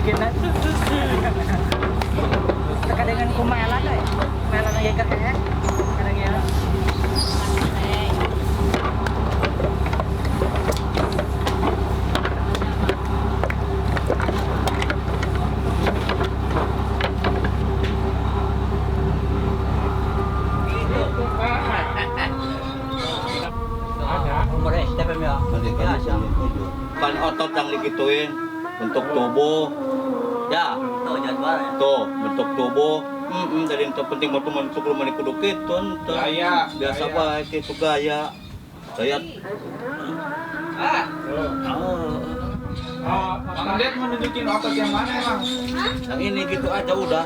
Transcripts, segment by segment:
giginan. Kadang kumalan eh. Melan lagi katanya. Kadang ya. Kan otot yang digituin, bentuk tubuh. Ya, Tahu jadwal ya? tuh bentuk tubuh. Dari yang terpenting waktu masuk rumah di kudu gitu. Gaya, Biasa gaya. baik itu gaya. Saya Mang Ded mau nunjukin otot yang mana emang? yang ini gitu aja udah.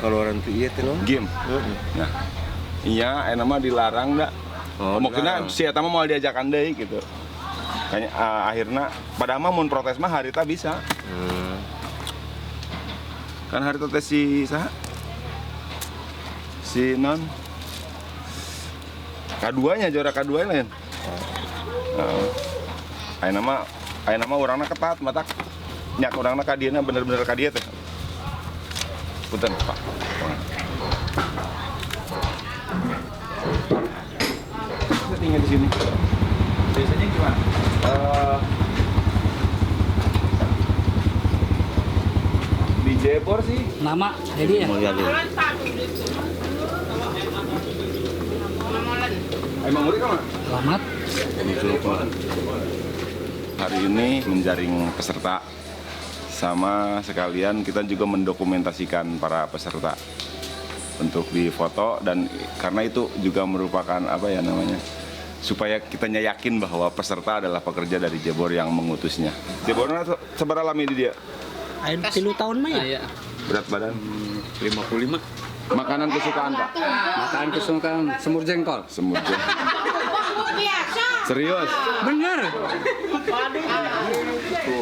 Kalau orang tuh iya tuh Game. Nah, iya, mah dilarang dah. Oh, Mungkin dilarang. si eta mah mau diajakan deui gitu. Kayaknya akhirnya padahal mah mun protes mah harita bisa. Kan harita teh si saha? Si non kaduanya juara kedua lain. Ayeuna mah urangna ketat matak. Nyak urangna ka dieu bener-bener ka dieu teh. Punten, Pak. Kita tinggal di sini. Biasanya gimana? Di Jebor sih. Nama jadi ya. Mau lihat dulu. Emang murid kan? Selamat. Hari ini menjaring peserta sama sekalian kita juga mendokumentasikan para peserta untuk difoto dan karena itu juga merupakan apa ya namanya supaya kita yakin bahwa peserta adalah pekerja dari Jebor yang mengutusnya. Jebornya seberapa lama di dia? Ayo 3 tahun mah ya. Berat badan? 55. Makanan kesukaan Pak? Makan kesukaan semur jengkol. Semur jengkol. Serius? Bener.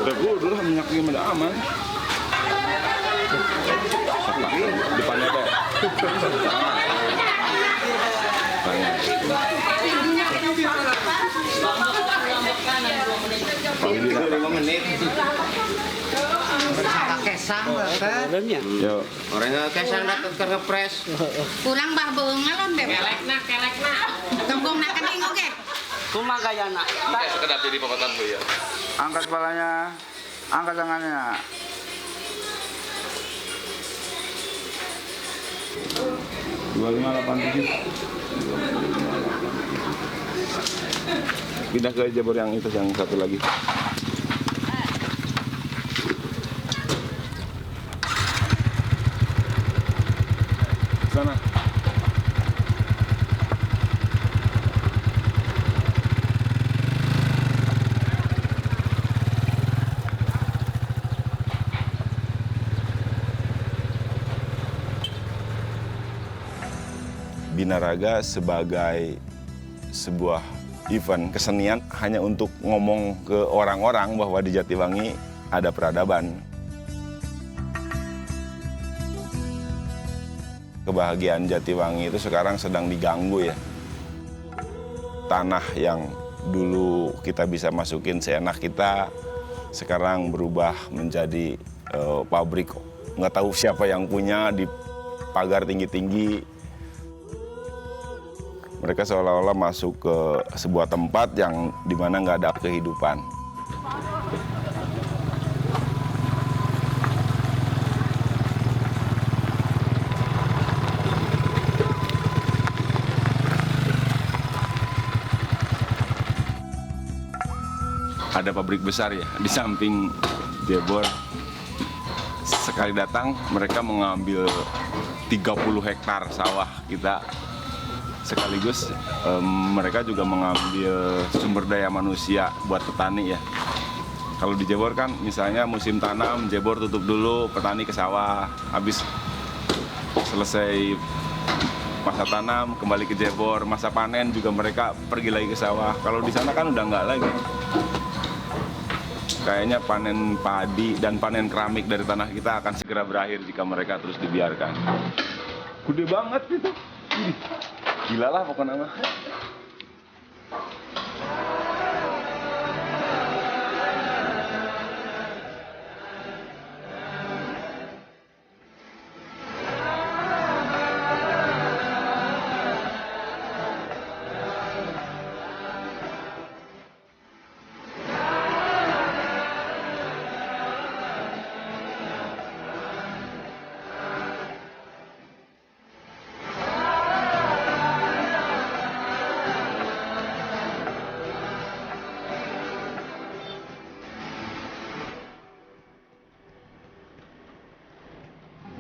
Udah gue dulu minyaknya udah aman. Depannya deh. Depannya. 5 menit. Kesang kan. Yo. Orangnya kesang datang ke ngepres. Kurang bah beungeul on deh. Kelekna. Tunggungna kening oge. Kumaha gayana? Sekedap jadi papatan tuh ya. Angkat kepalanya, angkat tangannya. Dua lima delapan tujuh. Pindah ke Jebor yang itu yang satu lagi. Sana. Binaraga sebagai sebuah event kesenian hanya untuk ngomong ke orang-orang bahwa di Jatiwangi ada peradaban. Kebahagiaan Jatiwangi itu sekarang sedang diganggu ya. Tanah yang dulu kita bisa masukin seenak kita sekarang berubah menjadi pabrik. Nggak tahu siapa yang punya di pagar tinggi-tinggi. Mereka seolah-olah masuk ke sebuah tempat yang dimana nggak ada kehidupan. Ada pabrik besar ya di samping Jebor. Sekali datang mereka mengambil 30 hektar sawah kita sekaligus mereka juga mengambil sumber daya manusia buat petani ya. Kalau di Jebor kan misalnya musim tanam, Jebor tutup dulu, petani ke sawah, habis selesai masa tanam kembali ke Jebor, masa panen juga mereka pergi lagi ke sawah. Kalau di sana kan udah nggak lagi. Kayaknya panen padi dan panen keramik dari tanah kita akan segera berakhir jika mereka terus dibiarkan. Gede banget itu. Gila lah pokoknya mah.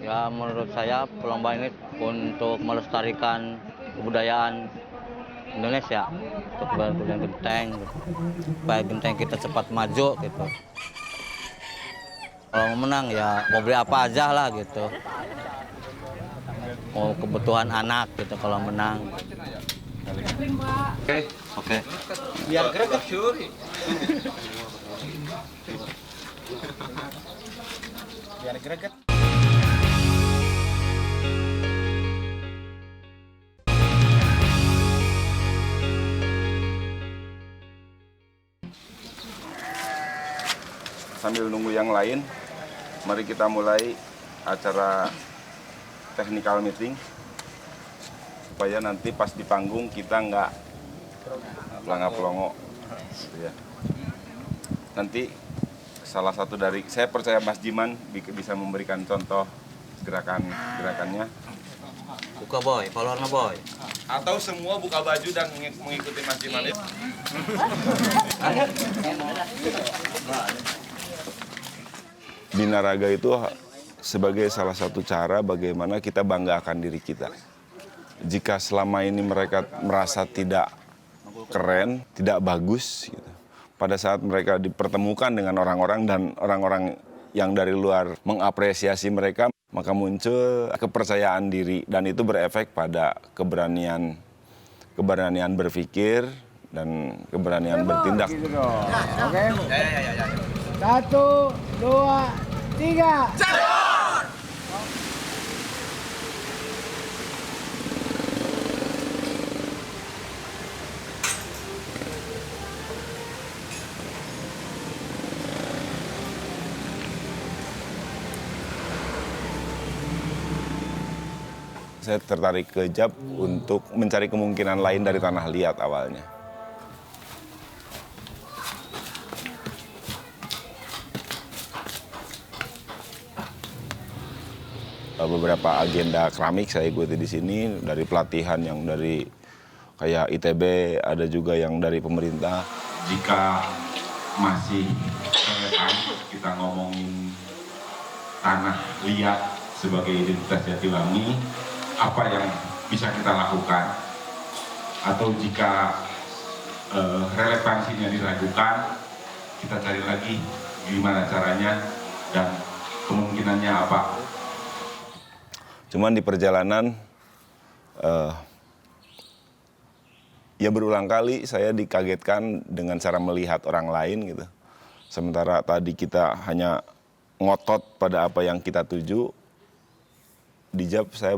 Ya menurut saya perlombaan ini untuk melestarikan kebudayaan Indonesia, untuk kebudayaan genteng, gitu. Supaya genteng kita cepat maju gitu. Kalau mau menang ya mau beli apa aja lah gitu. Mau kebutuhan anak gitu kalau menang. Oke. Biar greget. Biar greget. Sambil nunggu yang lain, mari kita mulai acara technical meeting supaya nanti pas di panggung kita nggak pelongo. Ya. Nanti salah satu dari, saya percaya Mas Jiman bisa memberikan contoh gerakannya. Buka boy, followernya boy. Atau semua buka baju dan mengikuti Mas Jiman itu. Binaraga itu sebagai salah satu cara bagaimana kita banggakan diri kita. Jika selama ini mereka merasa tidak keren, tidak bagus, gitu. Pada saat mereka dipertemukan dengan orang-orang dan orang-orang yang dari luar mengapresiasi mereka, maka muncul kepercayaan diri dan itu berefek pada keberanian berpikir dan keberanian bertindak. Oke. Ya. 1, 2, 3. Saya tertarik ke Jab untuk mencari kemungkinan lain dari tanah liat awalnya. Beberapa agenda keramik saya ikuti di sini, dari pelatihan yang dari kayak ITB, ada juga yang dari pemerintah. Jika masih relevan kita ngomongin tanah liat sebagai identitas Jatiwangi, apa yang bisa kita lakukan? Atau jika relevansinya diragukan, kita cari lagi gimana caranya dan kemungkinannya apa. Cuman di perjalanan, ya berulang kali saya dikagetkan dengan cara melihat orang lain gitu. Sementara tadi kita hanya ngotot pada apa yang kita tuju, di Jab saya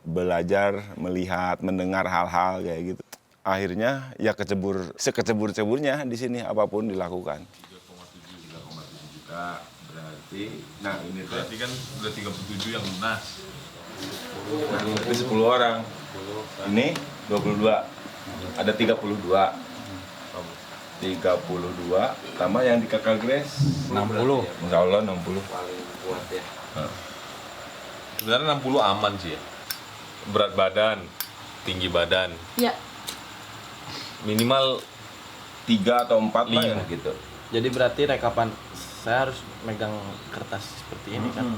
belajar, melihat, mendengar hal-hal kayak gitu. Akhirnya ya sekecebur-ceburnya di sini apapun dilakukan. 3,7 juta berarti, nah ini berarti kan udah 37 yang lunas. Ini 10 orang. Ini 22. Ada 32. 32 tambah yang di Kakak Grace 60. Insya Allah 60. Paling kuat ya. Sebenarnya 60 aman sih ya. Berat badan, tinggi badan. Iya. Minimal 3 atau 4 lah ya 5 gitu. Jadi berarti rekapan saya harus megang kertas seperti ini kan?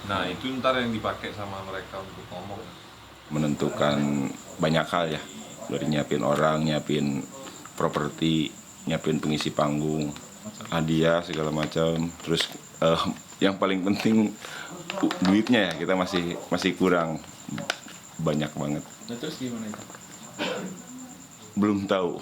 Nah itu ntar yang dipakai sama mereka untuk ngomong. menentukan banyak hal ya, dari nyiapin orang, nyiapin properti, nyiapin pengisi panggung, hadiah segala macam. Terus yang paling penting duitnya ya, kita masih kurang banyak banget. Nah, terus gimana itu? Belum tahu.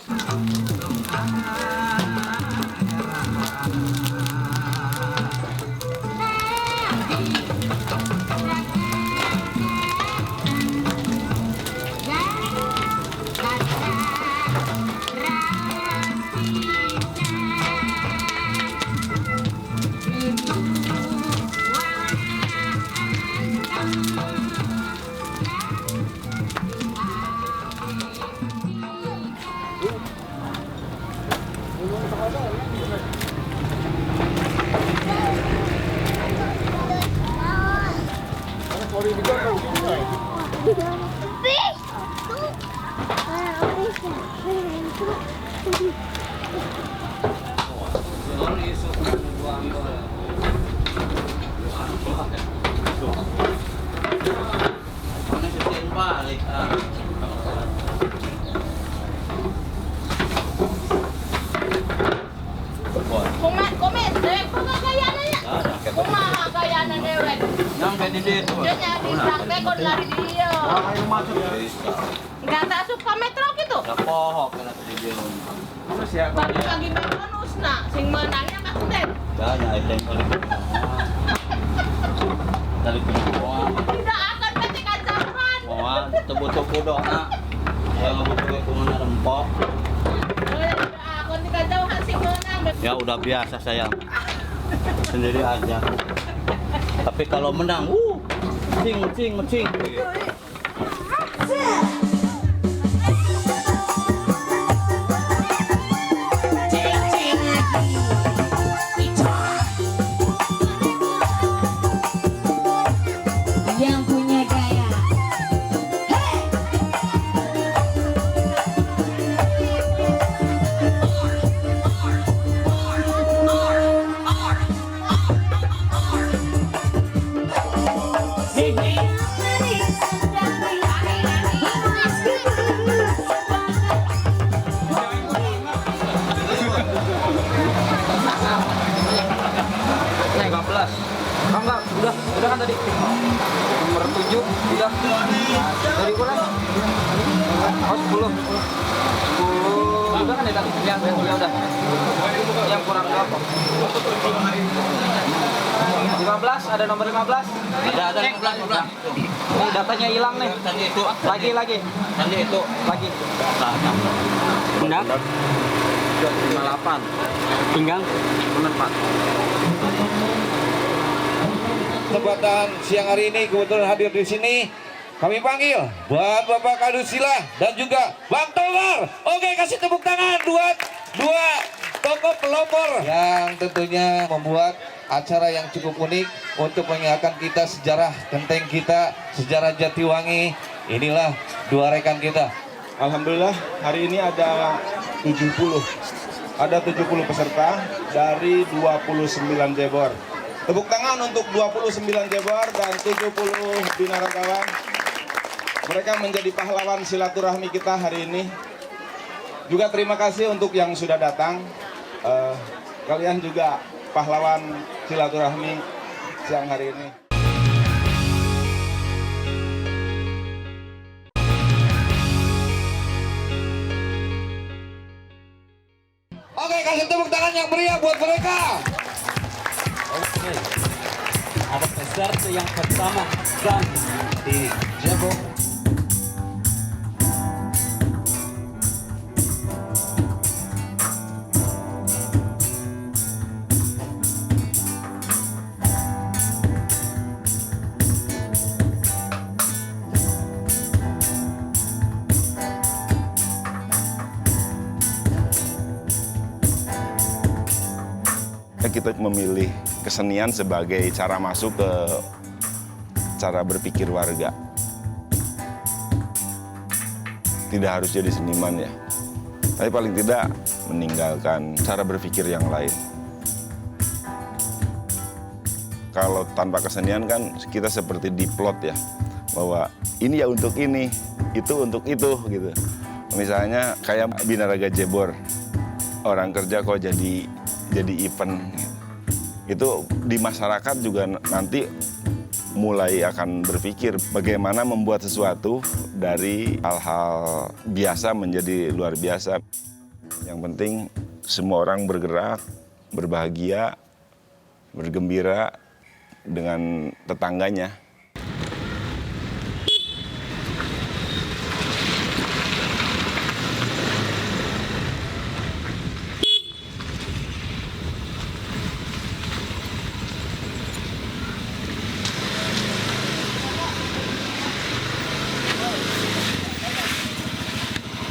Nggak tak suka metro gitu. Pohok kena tadi dia. Bagi metro nusna, sing menangnya Kak Sten. Ya itu yang paling dari kedua. Tidak akan ketika zaman. Wah, tebut-tebut doa. Yang ngebutuhin kumana rempok. Tidak akan ketika jauhan sing menang. Ya udah biasa sayang. Sendiri aja. Tapi kalau menang, cing. Yang punya gaya. Udah kan tadi. Nomor 7 udah. Dari kurang. Oh 10. 10. Udah kan ya udah. Yang kurang berapa? 15, ada nomor 15? Ada 15. Ini datanya hilang nih. Tadi itu. Lagi. Tadi itu. Lagi. Pundak. 58. Pinggang 4. Kesempatan siang hari ini kebetulan hadir di sini. Kami panggil buat Bapak Kadusila dan juga Bang Tomar. Oke, kasih tepuk tangan dua tokoh pelopor yang tentunya membuat acara yang cukup unik untuk mengingatkan kita sejarah Genteng kita, sejarah Jatiwangi. Inilah dua rekan kita. Alhamdulillah hari ini ada 70 peserta dari 29 jebor. Tepuk tangan untuk 29 jebor dan 70 binaragawan. Mereka menjadi pahlawan silaturahmi kita hari ini. Juga terima kasih untuk yang sudah datang. Kalian juga pahlawan silaturahmi siang hari ini. Oke, kasih tepuk tangan yang meriah buat mereka. Oke. Ada peserta yang pertama dan di Jebo. Kita memilih kesenian sebagai cara masuk ke cara berpikir warga. Tidak harus jadi seniman ya, tapi paling tidak meninggalkan cara berpikir yang lain. Kalau tanpa kesenian kan kita seperti diplot ya, bahwa ini ya untuk ini, itu untuk itu gitu. Misalnya kayak Binaraga Jebor, orang kerja kok jadi event gitu. Itu di masyarakat juga nanti mulai akan berpikir bagaimana membuat sesuatu dari hal-hal biasa menjadi luar biasa. Yang penting semua orang bergerak, berbahagia, bergembira dengan tetangganya.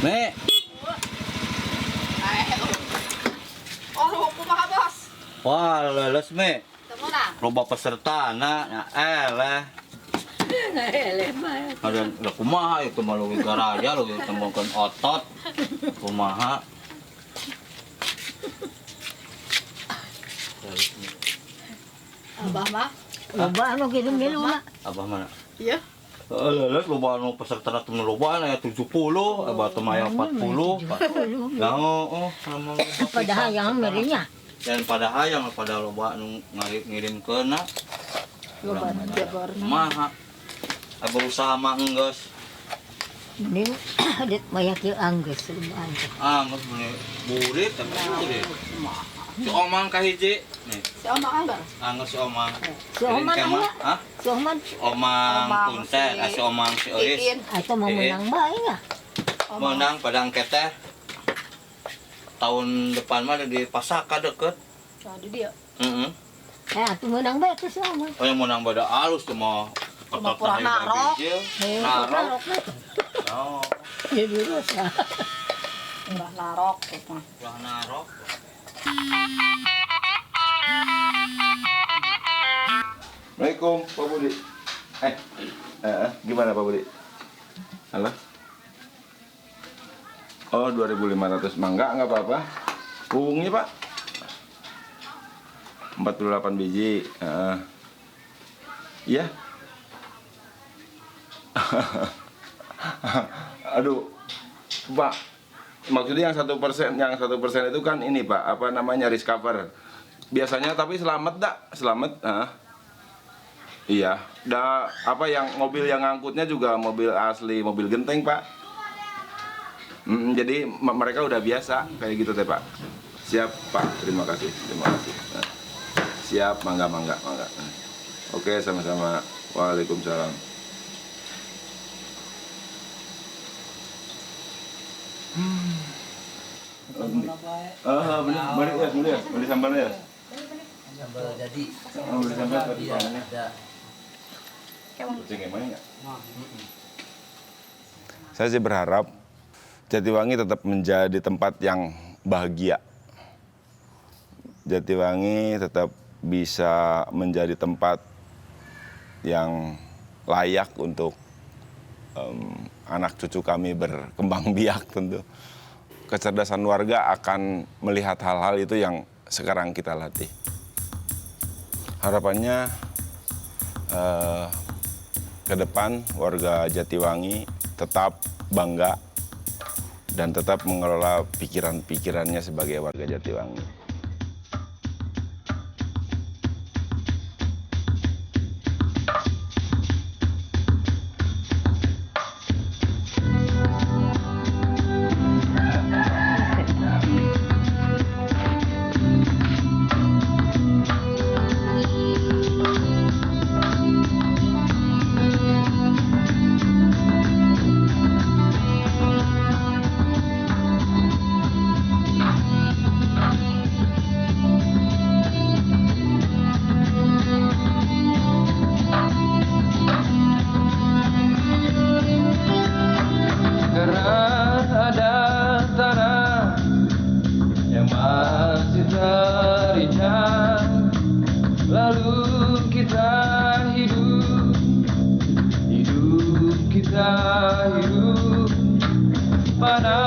Nek, Oh, kumaha bos? wah leles me. Temu na. Loba peserta na eleh. Ada kumaha itu malu garaja lu tembongkeun otot. Kumaha? Abah mah. Loba anu kirim di rumah. Abah mana? Iya. Leles loba anu peserta temen loba aya 70, abah teh mah 40. Lah oh sama Padahal yang merinya. dan pada hayang pada loba anu ngirimkeun na. Loba Jebor. Maha. Berusaha mah enggeus. Ini adet maya kieu anggeus lobaan. Geus bener burit tapi burit. Si Omang kahiji nih. Si Omang anggar. Anggeus si Omang. Si Omang aya. Hah? Si Omang Omang Punten, si Omang si Oris. Iin. atuh mau menang bae nya. Menang pada angket teh. Tahun depan mah di Pasaka deket. Jadi dia. Heeh. Atuh menang bae tuh si Omang. Oh yang menang pada alus tuh mah. Cuma pura narok. Narok. Oh, Jadi rusak. Mbah narok mah. ulah narok. Assalamualaikum Pak Budi. Gimana Pak Budi? Halo? Oh 2.500 mangga nggak apa-apa. Pungnya Pak? 48 biji. Iya. Aduh, Pak. Maksudnya yang 1% itu kan ini Pak, apa namanya risk cover. Biasanya tapi selamat dak, selamat. Iya, apa yang mobil yang ngangkutnya juga mobil asli, mobil genteng Pak. Jadi mereka udah biasa kayak gitu teh Pak. Siap Pak, terima kasih. Siap, mangga. Oke, sama-sama. Waalaikumsalam. Beli sambalnya ya? Sambal jadi. Beli sambal tadi Iya, ada. Saya sih berharap Jatiwangi tetap menjadi tempat yang bahagia. Jatiwangi tetap bisa menjadi tempat yang layak untuk anak cucu kami berkembang biak tentu. Kecerdasan warga akan melihat hal-hal itu yang sekarang kita latih. Harapannya ke depan warga Jatiwangi tetap bangga dan tetap mengelola pikiran-pikirannya sebagai warga Jatiwangi. Hidup kita hidup pada